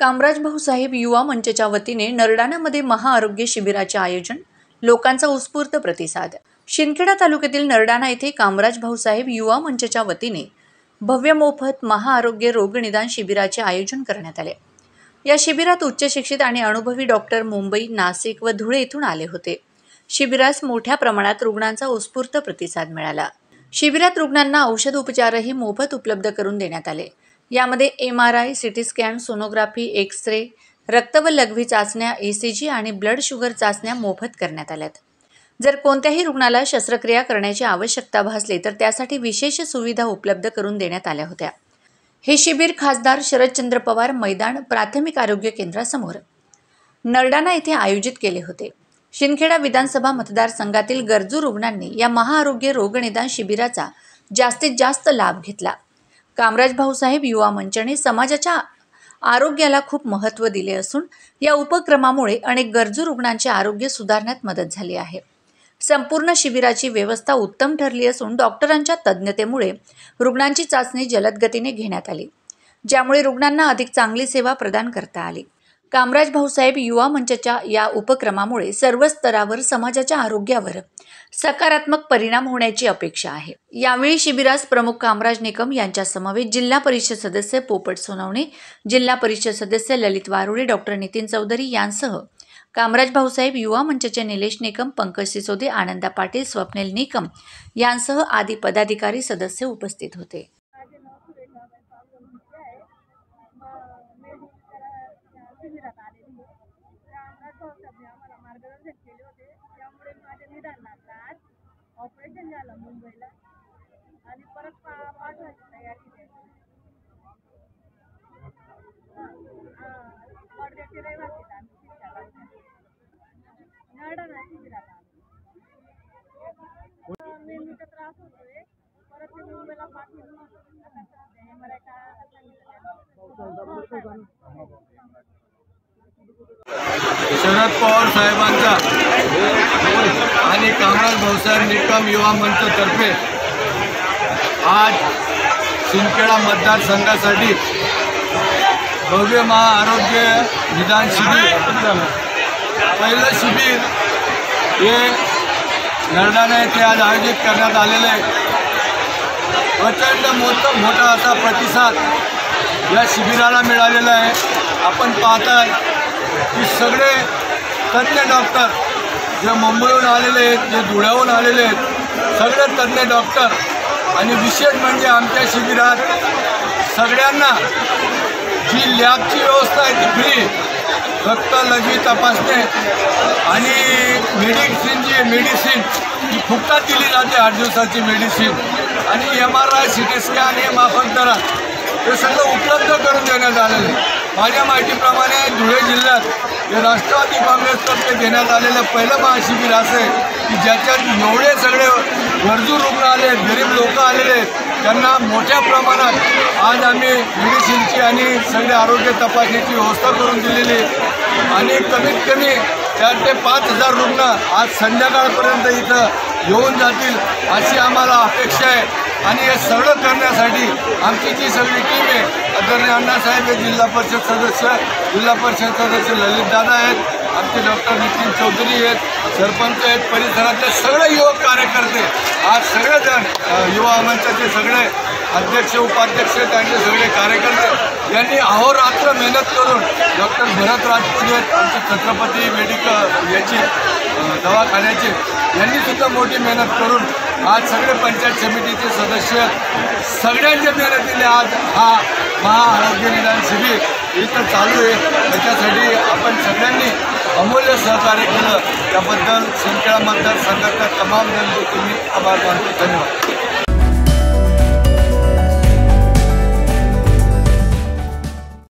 कामराज भाऊसाहेब युवा मंचच्या वतीने नरडाणामध्ये महाआरोग्य शिबिराचे आयोजन, लोकांचा उत्स्फूर्त प्रतिसाद। शिंदखेडा तालुक्यातील नरडाणा येथे कामराज भाऊसाहेब युवा मंचच्या वतीने भव्य मोफत महाआरोग्य रोग निदान शिबिराचे आयोजन करण्यात आले। या शिबिरात उच्च शिक्षित आणि अनुभवी डॉक्टर मुंबई, नाशिक व धुळे येथून आले होते। शिबिरास मोठ्या प्रमाणात रुग्णांचा उत्स्फूर्त प्रतिसाद मिळाला। शिबिरात रुग्णांना औषध उपचारही मोफत उपलब्ध करून देण्यात आले। यामध्ये MRI, CT scan, sonography, X-ray, रक्त व लघवी चाचण्या, ECG आणि ब्लड शुगर चाचण्या मोफत करण्यात आल्यात। जर कोणत्याही रुग्णाला शस्त्रक्रिया करण्याची आवश्यकता भासली तर त्यासाठी विशेष सुविधा उपलब्ध करून देण्यात आल्या होत्या। हे शिबिर खासदार शरदचंद्र पवार मैदान प्राथमिक आरोग्य केंद्रासमोर नरडाणा येथे आयोजित केले होते। शिंदखेडा विधानसभा मतदारसंघातील गरजू रुग्णांनी या महाआरोग्य रोगनिदान शिबिराचा जास्तीत जास्त लाभ घेतला। कामराज भाऊसाहेब युवा मंचाने समाजाच्या आरोग्याला खूप महत्त्व दिले असून या उपक्रमामुळे अनेक गरजू रुग्णांचे आरोग्य सुधारण्यात मदत झाली आहे। संपूर्ण शिबिराची व्यवस्था उत्तम ठरली असून डॉक्टरांच्या तज्ञतेमुळे रुग्णांची चाचणी जलद गतीने घेण्यात आली, ज्यामुळे रुग्णांना अधिक चांगली सेवा प्रदान करता आली। कामराज भाऊसाहेब युवा मंचच्या या उपक्रमामुळे सर्व स्तरावर समाजाच्या आरोग्यावर सकारात्मक परिणाम होण्याची अपेक्षा आहे। यावेळी शिबिरास प्रमुख कामराज निकम यांच्या समवेत जिल्हा परिषद सदस्य पोपट सोनवणे, जिल्हा परिषद सदस्य ललित वारुळे, डॉक्टर नितीन चौधरी यांसह कामराज भाऊसाहेब युवा मंचचे निलेश निकम, पंकज सिसोदे, आनंदा पाटील, स्वप्नील निकम यांसह आदी पदाधिकारी सदस्य उपस्थित होते। ऑपरेशन झालं मुंबईला आणि परत पाठवायची तयारी पडद्याची रहिवासी नरडाणा शिबिराला मेंदूचा त्रास होतोय, परत ते मुंबईला पाठवून शरद पवार साहेबांचा आणि कामराज भाऊसाहेब निकम युवा मंचतर्फे आज शिंदखेडा मतदारसंघासाठी भव्य महाआरोग्य निदान शिबिर, पहिलं शिबिर हे नरडाणा येथे आज आयोजित करण्यात आलेले आहे। प्रचंड मोठा असा प्रतिसाद या शिबिराला मिळालेला आहे। आपण पाहताय की सगळे तज्ञ डॉक्टर जे मुंबईहून आलेले आहेत, जे धुळ्याहून आलेले आहेत, सगळे तज्ञ डॉक्टर आणि विशेष म्हणजे आमच्या शिबिरात सगळ्यांना जी लॅबची व्यवस्था आहे ती फ्री, रक्त लघवी तपासणे आणि मेडिसिन ही फुकटात दिली जाते, 8 दिवसाची मेडिसिन आणि MRI, CT स्कॅन हे माफक दरात हे सगळं उपलब्ध करून देण्यात आलेले। माझ्या माहितीप्रमाणे धुळे जिल्ह्यात हे राष्ट्रवादी काँग्रेसतर्फे घेण्यात आलेलं पहिलं महाशिबिर असं आहे की ज्याच्यात एवढे सगळे गरजू रुग्ण आले, गरीब लोक आलेले आहेत, त्यांना मोठ्या प्रमाणात आज आम्ही मेडिसिनची आणि सगळे आरोग्य तपासणीची व्यवस्था करून दिलेली आणि कमीत कमी 4,000 ते 5,000 रुग्ण आज संध्याकाळपर्यंत इथं येऊन जातील अशी आम्हाला अपेक्षा आहे। आणि हे सगळं करण्यासाठी आमची जी सगळी टीम आहे, आदरणीय अण्णासाहेब हे जिल्हा परिषद सदस्य ललितदादा आहेत, आमचे डॉक्टर नितीन चौधरी आहेत, सरपंच आहेत, परिसरातले सगळे युवक कार्यकर्ते, आज सगळेजण युवा मंचाचे सगळे अध्यक्ष, उपाध्यक्ष, त्यांचे सगळे कार्यकर्ते यांनी अहोरात्र मेहनत करून डॉक्टर भरत राजपूत आहेत, आमचे छत्रपती मेडिकल याची दवाखान्याचे, यांनीसुद्धा मोठी मेहनत करून आज सगळे पंचायत समितीचे सदस्य सगळ्यांच्या मेहनतीने आज हा महाआरोग्य निदान शिबिर इथं चालू आहे। त्याच्यासाठी आपण सगळ्यांनी अमूल्य सहकार्य केलं, त्याबद्दल शिंदखेडा मतदारसंघाचा तमाम जनतेचे मी आभार मानतो। धन्यवाद।